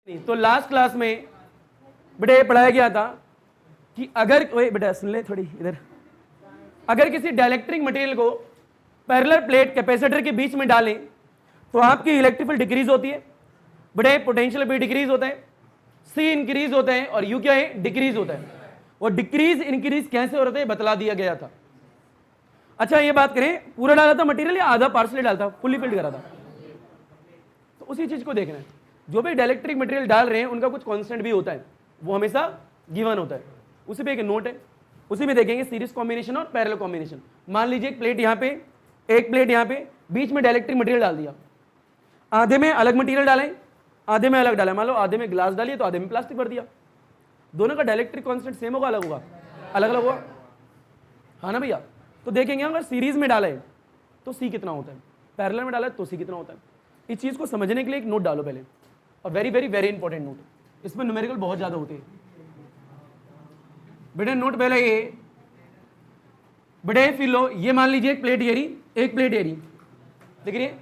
तो last class में बेटे पढ़ाया गया था कि अगर ओए बेटा सुन ले थोड़ी इधर, अगर किसी डाइलेक्ट्रिक मटेरियल को पैरेलल प्लेट कैपेसिटर के बीच में डालें तो आपकी इलेक्ट्रिक फील्ड डिक्रीज होती है, बेटे पोटेंशियल भी डिक्रीज होता है, सी इंक्रीज होता है और यू क्या है डिक्रीज होता है। और डिक्रीज इंक्रीज कैसे होता है बतला दिया गया था। अच्छा ये बात करें पूरा डाला था मटेरियल या आधा पार्सली डाला था, फुल्ली फिल्ड करा था, तो उसी चीज को देखना है। जो भी डाइलेक्ट्रिक मटेरियल डाल रहे हैं उनका कुछ कांस्टेंट भी होता है, वो हमेशा गिवन होता है। उसी पे एक नोट है, उसी में देखेंगे सीरीज कॉम्बिनेशन और पैरेलल कॉम्बिनेशन। मान लीजिए एक प्लेट यहाँ पे, एक प्लेट यहाँ पे, बीच में डाइलेक्ट्रिक मटेरियल डाल दिया, आधे में अलग मटेरियल डालें, आधे में अलग डाला, मान लो आधे में ग्लास डालिए तो आधे में प्लास्टिक भर दिया, दोनों का डाइलेक्ट्रिक कांस्टेंट सेम होगा अलग होगा? अलग अलग होगा, हाँ ना भैया। तो देखेंगे अगर सीरीज में डाला है तो सी कितना होता है, पैरेलल में डाला है तो सी कितना होता है। इस चीज को समझने के लिए एक नोट डालो पहले, और very very very important note, इसमें न्यूमेरिकल बहुत ज्यादा होते हैं बेटे। नोट पहले ये बेटे, फिर लो ये मान लीजिए एक प्लेट ये रही, एक प्लेट ये रही, देख रही है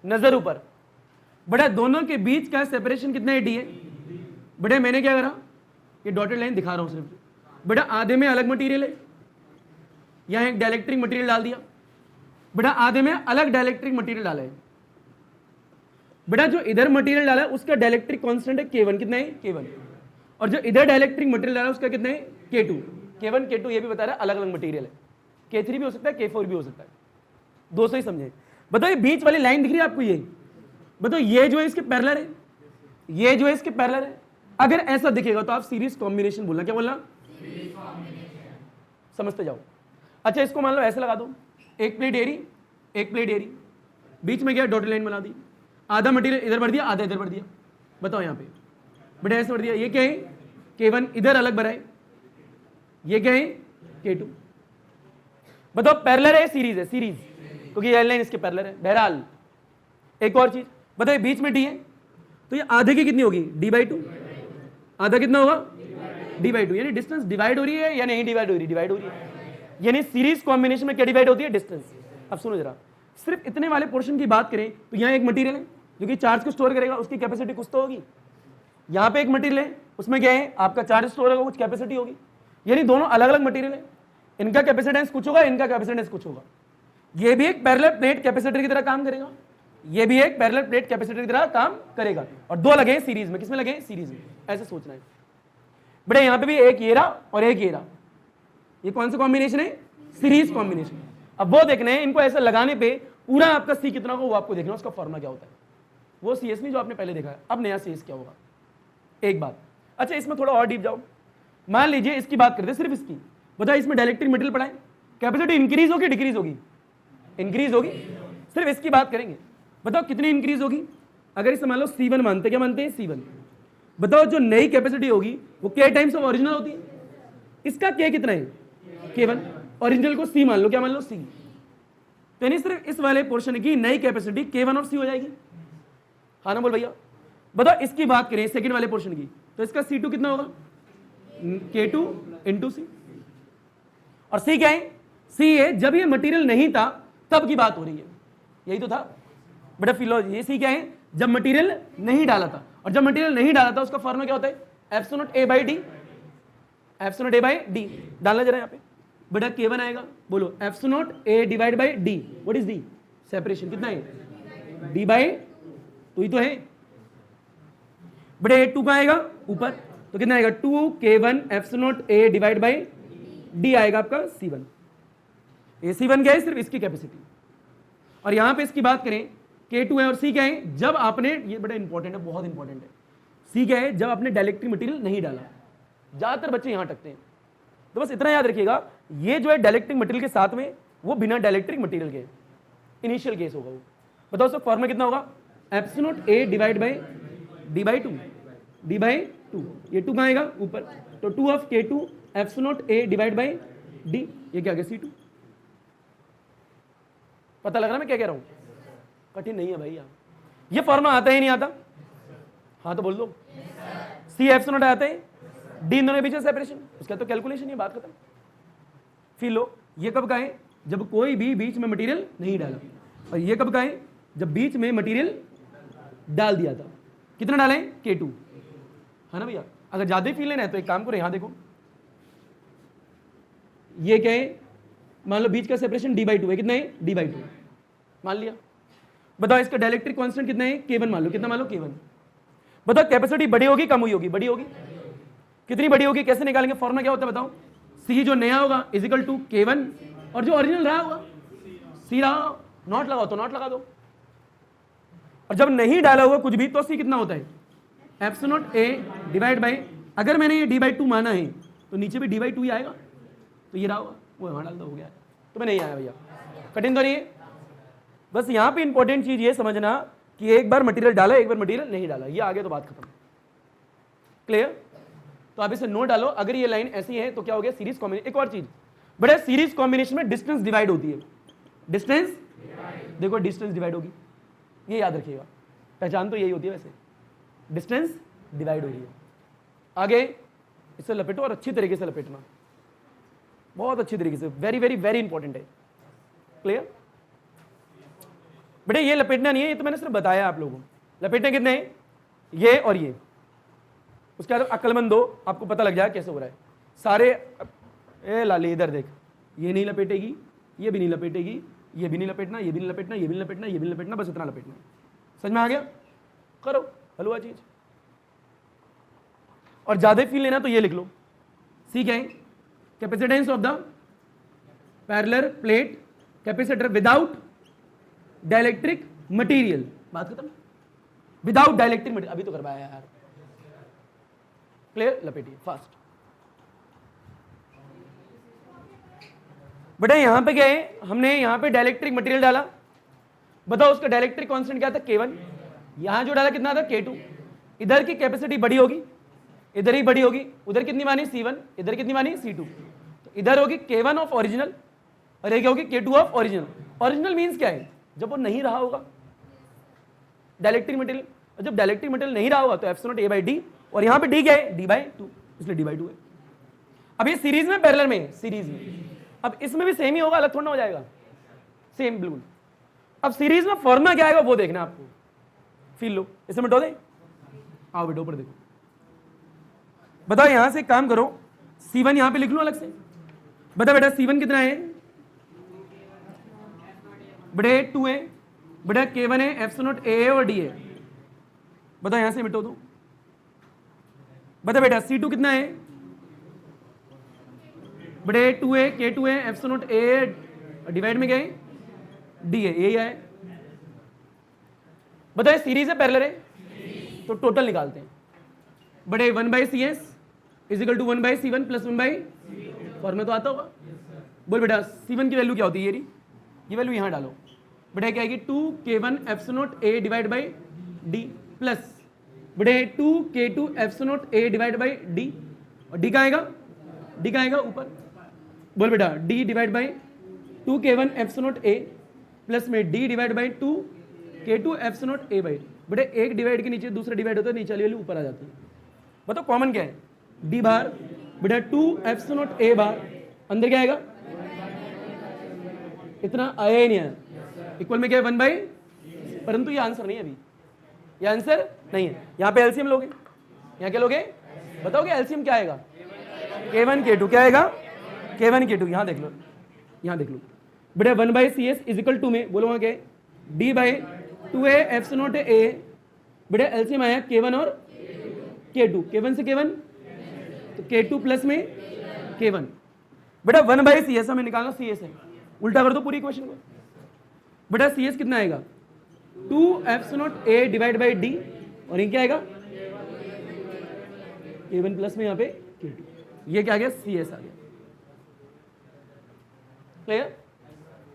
नजर ऊपर, बेटा दोनों के बीच का सेपरेशन कितना है, डी है। बेटे मैंने क्या करा, ये डॉटेड लाइन दिखा रहा हूं सिर्फ, बेटा आधे में अलग मटेरियल है, यहां एक डाइलेक्ट्रिक मटेरियल डाल दिया, बेटा आधे में अलग डाइलेक्ट्रिक मटेरियल डाला है। बेटा जो इधर मटेरियल डाला है उसका डाइलेक्ट्रिक कांस्टेंट है K1, कितना है K1, और जो इधर डाइलेक्ट्रिक मटेरियल डाला है उसका कितना है K2। K1 K2 ये भी बता रहा है अलग अलग मटेरियल है, K3 भी हो सकता है, K4 भी हो सकता है, 200 ही समझे। बताओ ये बीच वाली लाइन दिख रही है आपको, ये बताओ ये जो है इसके पैरेलल है, ये जो है इसके पैरेलल है। अगर ऐसा दिखेगा तो आप सीरीज कॉम्बिनेशन बोलना, क्या बोलना, समझते जाओ। अच्छा इसको मान लो ऐसे लगा दो, एक प्लेट एरी, एक प्लेट एरी, बीच में क्या डॉटेड लाइन बना दी, आधा मटेरियल इधर बढ़ दिया, आधा इधर बढ़ दिया। बताओ यहाँ पे बेटा ऐसे बढ़ दिया, ये क्या है K1 इधर अलग बढ़ा है, ये क्या है K2। बताओ पैरेलल है सीरीज है, सीरीज क्योंकि ये लाइन इसके पैरेलल है। बहरहाल एक और चीज बताओ, बीच में डी है तो ये आधे की कितनी होगी, D/2, आधा कितना होगा D/2, यानी डिस्टेंस डिवाइड हो रही है या नहीं डिवाइड हो रही, डिवाइड हो रही है। यानी सीरीज कॉम्बिनेशन में क्या डिवाइड होती है, डिस्टेंस। अब सुनो जरा, सिर्फ इतने वाले पोर्शन की बात करें तो यहाँ एक मटेरियल है जो कि चार्ज को स्टोर करेगा, उसकी कैपेसिटी कुछ तो होगी। यहाँ पे एक मटेरियल है, उसमें क्या है आपका चार्ज स्टोर होगा, कुछ कैपेसिटी होगी। यानी दोनों अलग अलग मटेरियल है, इनका कैपेसिटेंस कुछ होगा, इनका कैपेसिटेंस कुछ होगा। ये भी एक पैरेलल प्लेट कैपेसिटर की तरह काम करेगा, ये भी एक पैरेलल प्लेट कैपेसिटर की तरह काम करेगा, और दो लगे सीरीज में। किसमें लगे, सीरीज में। ऐसे सोचना है बेटा। यहाँ पे भी एक ये रहा और एक ये रहा, ये कौन सा कॉम्बिनेशन है, सीरीज कॉम्बिनेशन। अब वो देखना है इनको ऐसे लगाने पे पूरा आपका सी कितना होगा वो आपको देखना है, उसका फॉर्मूला क्या होता है। वो CS नहीं जो आपने पहले देखा है, अब नया CS क्या होगा, एक बात। अच्छा इसमें थोड़ा और डीप जाओ, मान लीजिए इसकी बात करते हैं, सिर्फ इसकी। बताओ इसमें डाइलेक्ट्रिक मटेरियल पड़ा है, कैपेसिटी इंक्रीज होगी डिक्रीज होगी, इंक्रीज होगी। सिर्फ इसकी बात करेंगे, बताओ कितनी इंक्रीज होगी। अगर इसे मान लो C1 मानते, क्या मानते हैं C1। बताओ जो नई कैपेसिटी होगी वो K टाइम्स ऑफ ओरिजिनल होती है, इसका K कितना है K1, ओरिजिनल को C मान लो, क्या मान लो C। तो यानी सिर्फ इस वाले पोर्शन की नई कैपेसिटी K1 और C हो जाएगी, हाँ ना बोल भैया। बताओ इसकी बात करें सेकंड वाले पोर्शन की, तो इसका C2 कितना होगा, K2 × C। और C क्या है, C है जब ये मटेरियल नहीं था तब की बात हो रही है, यही तो था बेटा फिलोसफी। ये C क्या है, जब मटेरियल नहीं डाला था, और जब मटेरियल नहीं डाला था उसका फॉर्मूला क्या होता है, ε0A/d, ε0A/d। डालना जरा यहाँ पे बेटा, K1 आएगा, बोलो ε0A/d, what is the separation, कितना है D/2 ही तो है बेटा। A2 का आएगा ऊपर, तो कितना आएगा 2K1 ε0A/d आएगा आपका C1। ये C1 क्या है, सिर्फ इसकी कैपेसिटी। और यहां पे इसकी बात करें K2 है, और C क्या है, जब आपने, ये बड़ा इंपॉर्टेंट है, बहुत इंपॉर्टेंट है, C क्या है, जब आपने डाइलेक्ट्रिक मटेरियल नहीं डाला। ज्यादातर बच्चे यहां टकते हैं, तो बस इतना याद रखिएगा, ये जो है डाइलेक्ट्रिक मटेरियल के साथ में, वो बिना डाइलेक्ट्रिक मटेरियल के इनिशियल केस होगा वो। बताओ उसका फॉर्मूला कितना होगा, ε0A/d/2, d/2। ये 2 कहाँ आएगा ऊपर, तो 2 of K2 ε0A/d, ये क्या आ गया C2। पता लग रहा मैं क्या कह रहा हूं, कठिन नहीं है भैया। ये फॉर्मूला आता है नहीं आता, हाँ तो बोल दो। C ε0 आता है, D इन दोनों के बीच सेपरेशन, उसका तो कैलकुलेशन है, बात खत्म। फिर लो ये कब का है, जब कोई भी बीच में मटेरियल नहीं डाला, और ये कब का है, जब बीच में मटेरियल डाल दिया था। कितना डालें, K2। है ना भैया। अगर ज्यादा फील लेना है तो एक काम करो, यहां देखो, ये क्या है, मान लो बीच का सेपरेशन d/2 है, कितना है d/2 मान लिया। बताओ इसका डाइलेक्ट्रिक कांस्टेंट कितना है k1 मान लो, कितना मान लो k1। बताओ कैपेसिटी बड़ी होगी कम हुई होगी, बड़ी होगी, कितनी बड़ी होगी, कैसे निकालेंगे, फॉर्मूला क्या होता है बताओ, C जो नया होगा इजिकल टू k1 और जो ओरिजिनल रहा होगा C रहा, नॉट लगाओ तो नॉट लगा दो, और जब नहीं डाला होगा कुछ भी तो C कितना होता है एप्सिलॉन A डिवाइड बाय, अगर मैंने ये d/2 माना है तो नीचे भी d/2 ही आएगा, तो ये रहा होगा, वो वहां डाल दो, हो गया। तो मैं नहीं आया भैया, कठिन तो नहीं है। बस यहाँ पे इंपॉर्टेंट चीज ये समझना कि एक बार मटेरियल डाला एक बार मटेरियल नहीं डाला, ये आगे तो बात खत्म। क्लियर? तो आप इसे नोट डालो, अगर ये लाइन ऐसी है तो क्या हो गया सीरीज कॉम्बिनेशन। एक और चीज बड़े, सीरीज कॉम्बिनेशन में डिस्टेंस डिवाइड होती है, डिस्टेंस देखो डिस्टेंस डिवाइड होगी, ये याद रखिएगा, पहचान तो यही होती है वैसे, डिस्टेंस डिवाइड हो रही है। आगे इसे लपेटो और अच्छी तरीके से लपेटना, बहुत अच्छी तरीके से, वेरी वेरी वेरी इंपॉर्टेंट है। क्लियर? बेटे ये लपेटना नहीं है, ये तो मैंने सिर्फ बताया आप लोगों को। लपेटने कितने हैं, ये और ये, उसके बाद अक्लमंद दो, आपको पता लग जाए कैसे हो रहा है सारे। ए लाली इधर देख, ये नहीं लपेटेगी, ये भी नहीं लपेटेगी, ये भी नहीं लपेटना, ये भी नहीं लपेटना, ये भी नहीं लपेटना, ये भी नहीं लपेटना, बस इतना लपेटना। समझ में आ गया? करो हलवा चीज। और ज्यादा फील लेना तो ये लिख लो, सी क्या है, capacitance of the parallel plate capacitor without dielectric material, बात खत्म। विदाउट डाइलेक्ट्रिक मटेरियल, अभी तो करवाया यार। क्लियर? लपेटिए फास्ट। बेटा यहां पे क्या है, हमने यहां पे डाइलेक्ट्रिक मटेरियल डाला, बताओ उसका डाइलेक्ट्रिक कांस्टेंट क्या था k1, यहां जो डाला कितना था k2। इधर की कैपेसिटी बड़ी होगी, इधर ही बड़ी होगी, उधर कितनी मानी c1, इधर कितनी मानी c2, तो इधर होगी k1 ऑफ ओरिजिनल और ये क्या होगी k2 of original. Original means क्या है, जब वो नहीं रहा होगा डाइलेक्ट्रिक मटेरियल, और जब डाइलेक्ट्रिक मटेरियल नहीं रहा होगा तो एप्सिलॉन A by D, और यहां पे D क्या है d/2, इसलिए d/2 है। अब ये सीरीज में पैरेलल में है, सीरीज में, अब इसमें भी सेम ही होगा, अलग थोड़ा ना हो जाएगा, सेम बिल्कुल। अब सीरीज में फॉर्मूला क्या आएगा वो देखना आपको, फील लो, इसे मिटो दे, आओ बेटो ऊपर देखो। बताओ यहां से काम करो, C1 यहां पे लिख लो अलग से, बता बेटा C1 कितना है, बड़े 2 है, बड़ा k1 है, एप्सिलॉन A और D है, बताओ यहां से मिटो दो। बता बेटा C2 कितना है, बड़े 2 है, k2 है, एप्सिलॉन A डिवाइड में क्या है D है, यही है। बताइए सीरीज है पैरेलल है, तो टोटल निकालते हैं, बड़े 1/CS is equal to 1/C1 plus 1/, formula तो आता होगा, बोल बेटा C1 की वैल्यू क्या होती है, ये वैल्यू यहां डालो, बेटा क्या आएगी 2k1 epsilon A divide by D plus बड़े 2k2 epsilon A divide by D, और D का आएगा, D का आएगा ऊपर, बोल बेटा D divide by 2k1 epsilon A plus में D divide by 2k2 epsilon A by, बेटे एक डिवाइड के नीचे दूसरा डिवाइड होता है, नीचे वाली वैल्यू ऊपर आ जाती है। बताओ कॉमन क्या है, D बार, बेटा 2 एप्सिलॉन A बार, अंदर क्या आएगा, इतना आया ही नहीं है, इक्वल में क्या है 1/, परंतु ये आंसर नहीं है अभी, ये आंसर नहीं है। यहाँ पे एलसीएम लोगे, यहाँ क्या लोगे बताओगे, एलसीएम क्या आएगा k1 k2, क्या आएगा k1 k2, यहाँ देख लो, यहाँ देख लो बेटा 1/CS इजिकल टू में बोलो वहाँ क्या D/2a एप्सिलॉन A, बेटा एलसीएम आया k1 और k2, k1 से k1 तो k2 प्लस में k1, बेटा 1/CS हमें निकालना, CS है, उल्टा कर दो पूरी इक्वेशन को, बेटा CS कितना आएगा 2 epsilon A divide by D, और ये क्या आएगा k1 प्लस में यहाँ पे k2, ये क्या आ गया CS आ गया। क्लियर?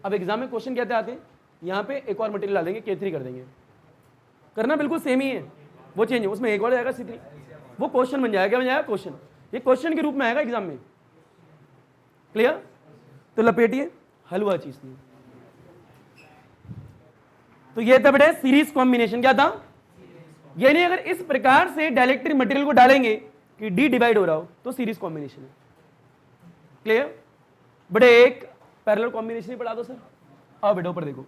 अब एग्जाम में क्वेश्चन कहते आते हैं, यहाँ पे एक और मटेरियल डालेंगे, k3 कर देंगे, करना बिल्कुल सेम ही है, वो चेंज है, उसमें एक और जाएगा C3, वो क्वेश्चन बन जाएगा, क्या बन जाएगा क्वेश्चन, ये क्वेश्चन के रूप में आएगा एग्जाम में। क्लियर? तो लपेटिए, हलवा चीज नहीं। तो ये था बेटा सीरीज कॉम्बिनेशन, क्या था, यानी अगर इस प्रकार से डाइलेक्ट्रिक मटेरियल को डालेंगे कि D डिवाइड हो रहा हो तो सीरीज कॉम्बिनेशन है। क्लियर? बेटा एक पैरेलल कॉम्बिनेशन ही पढ़ा दो सर, आओ बेटा ऊपर देखो,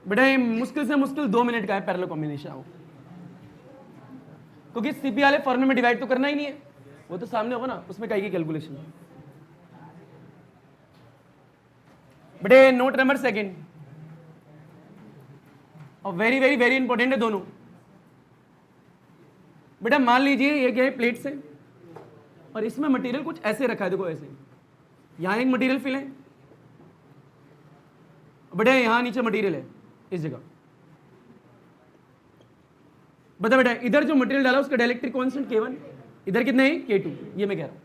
बेटा मुश्किल से मुश्किल 2 मिनट का है पैरेलल कॉम्बिनेशन, आओ क्योंकि सीपी वाले फॉर्मूले में डिवाइड तो करना ही नहीं है, वो तो सामने होगा ना, उसमें कहीं की कैलकुलेशन। बटे नोट नंबर सेकंड, और वेरी वेरी वेरी इंपॉर्टेंट है दोनों। बेटा मान लीजिए ये क्या है, प्लेट्स है और इसमें मटेरियल कुछ ऐसे रखा है, देखो ऐसे, यहां एक मटेरियल फिल है, बेटा यहां नीचे मटेरियल है इस जगह। बता बेटा इधर जो मटेरियल डाला उसका डाइलेक्ट्रिक कांस्टेंट K1, इधर कितना है K2, ये मैं कह रहा हूं।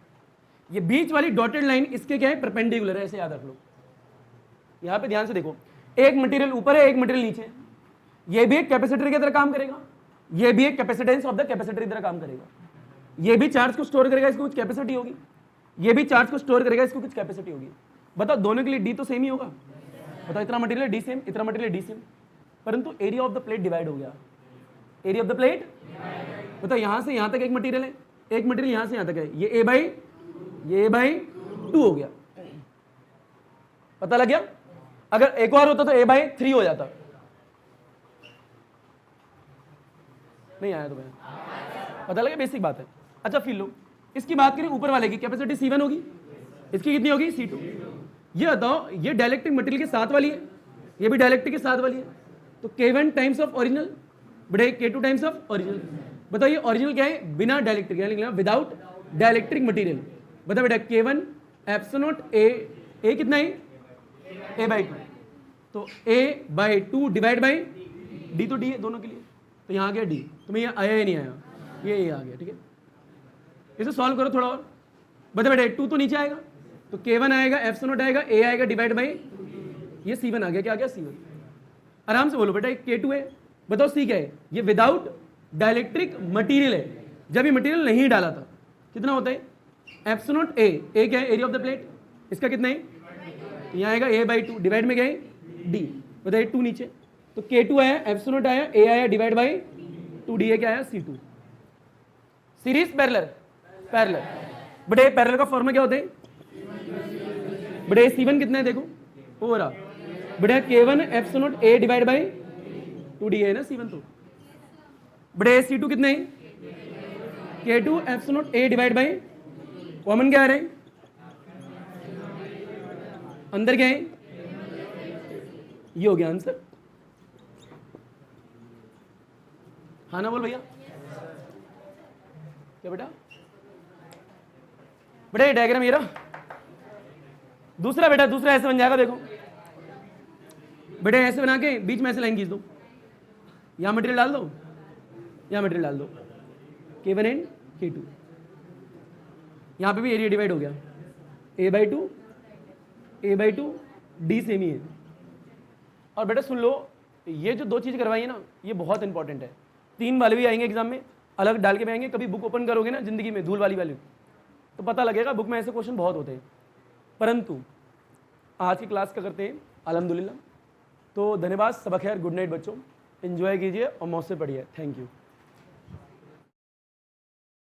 ये बीच वाली डॉटेड लाइन इसके क्या है, परपेंडिकुलर है, ऐसे याद रख लो। यहां पे ध्यान से देखो, एक मटेरियल ऊपर है, एक मटेरियल नीचे है, ये भी एक कैपेसिटर की तरह काम करेगा, ये भी एक कैपेसिटेंस ऑफ द कैपेसिटर की तरह काम करेगा, ये भी चार्ज को स्टोर करेगा, इसको कुछ कैपेसिटी होगी, ये भी चार्ज को स्टोर करेगा, इसको कुछ कैपेसिटी होगी। बताओ दोनों के लिए डी तो सेम ही होगा। बताओ इतना मटेरियल डी सेम, इतना मटेरियल डी सेम, परंतु area of the plate divide हो गया। एरिया ऑफ द प्लेट, बताओ यहां से यहां तक एक मटेरियल है, एक मटेरियल यहां से यहां तक है, ये A/2 हो गया। पता लग गया? अगर एक और होता तो A/3 हो जाता। नहीं आया तो भैया, पता लगे, बेसिक बात है। अच्छा फिर लो, इसकी बात करें ऊपर वाले की, कैपेसिटी C1 होगी, इसकी कितनी होगी C2। ये बताओ ये डाइलेक्ट्रिक मटेरियल के साथ वाली है, ये भी डाइलेक्ट्रिक के साथ वाली है, तो K1 टाइम्स ऑफ ओरिजिनल बटे K2 टाइम्स ऑफ ओरिजिनल। बताओ ये ओरिजिनल क्या है, बिना डाइलेक्ट्रिक, यानी लिखना विदाउट डाइलेक्ट्रिक मटेरियल। बताओ बेटा K1 एप्सिलॉन A कितना है A/2, तो A/2 डिवाइड बाई D, तो D है दोनों के लिए, तो यहाँ आ गया D। तुम्हें ये आया या नहीं आया, ये आ गया, ठीक है। इसे सॉल्व करो थोड़ा और। बता बेटा 2 तो नीचे आएगा, तो K1 आएगा, एप्सिलॉन आएगा, A आएगा डिवाइड बाई ये C1 आ गया, क्या आ गया C1। आराम से बोलो बेटा K2 है, बताओ C क्या है, ये विदाउट डाइलेक्ट्रिक मटेरियल है, जब ये मटेरियल नहीं डाला था। कितना होता है एप्सिलॉन A क्या है, एरिया ऑफ द प्लेट, इसका कितना है, यहाँ आएगा A/2 डिवाइड में क्या है D। बताइए 2 नीचे, तो K2 आया, एप्सिलॉन आया, A आया डिवाइड बाई 2D है, क्या आया C2। सीरीज पैरेलल, पैरेलल बटे पैरेलल का फॉर्मूला क्या होता है, बटे C1 कितना है देखो, हो रहा बटे K1 epsilon A divide by 2D है ना C1, तो बटे C2 कितना है K2 epsilon A divide by, common क्या आ रहा है अंदर, क्या है ये हो गया आंसर। हाँ ना बोल भैया, क्या बेटा, बेटा डायग्राम ये रहा। दूसरा बेटा, दूसरा ऐसे बन जाएगा, देखो बेटा ऐसे बना के बीच में ऐसे लाइन खींच दो, यहां मटेरियल डाल दो, यहां मटेरियल डाल दो, K1 एंड K2, यहां पे भी एरिया डिवाइड हो गया, A/2 D सेम ही है। और बेटा सुन लो, ये जो 2 चीज़ करवाई है ना, ये बहुत इंपॉर्टेंट है। 3 वाले भी आएंगे एग्जाम में, अलग डाल के भी आएंगे। कभी बुक ओपन करोगे ना जिंदगी में धूल वाली तो पता लगेगा बुक में ऐसे क्वेश्चन बहुत होते हैं। परंतु आज की क्लास का करते हैं अल्हम्दुलिल्लाह। तो धन्यवाद, सबक खैर, गुड नाइट बच्चों, एंजॉय कीजिए और मौज से पढ़िए। Thank you.